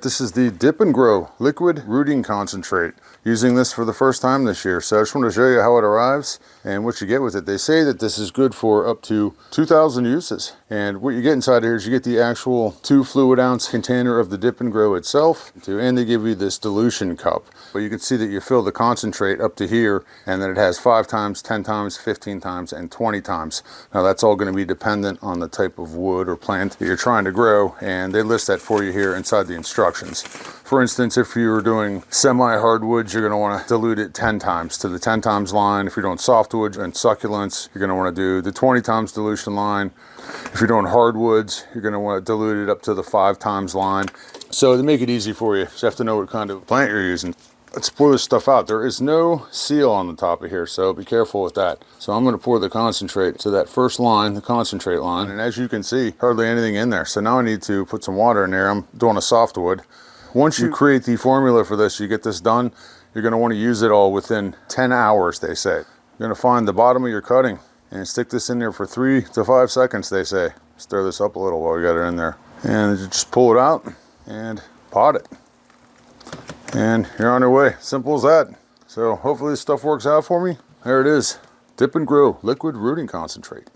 This is the Dip and Grow Liquid Rooting Concentrate. Using this for the first time this year. So I just want to show you how it arrives and what you get with it. They say that this is good for up to 2,000 uses. And what you get inside here is you get the actual 2 fluid ounce container of the Dip and Grow itself. And they give you this dilution cup. But you can see that you fill the concentrate up to here, and then it has 5 times, 10 times, 15 times, and 20 times. Now that's all going to be dependent on the type of wood or plant that you're trying to grow, and they list that for you here inside the instructions. For instance, if you were doing semi-hardwoods, you're going to want to dilute it 10 times to the 10 times line. If you're doing softwoods and succulents, you're going to want to do the 20 times dilution line. If you're doing hardwoods, you're going to want to dilute it up to the 5 times line. So to make it easy for you, you have to know what kind of plant you're using. Let's pour this stuff out. There is no seal on the top of here, so be careful with that. So I'm going to pour the concentrate to that first line, the concentrate line, and as you can see, hardly anything in there. So now I need to put some water in there. I'm doing a softwood. Once you create the formula for this, you get this done, you're going to want to use it all within 10 hours, they say. You're going to find the bottom of your cutting and stick this in there for 3 to 5 seconds, they say. Stir this up a little while you got it in there. And just pull it out and pot it. And you're on your way. Simple as that. So hopefully this stuff works out for me. There it is. Dip and Grow Liquid Rooting Concentrate.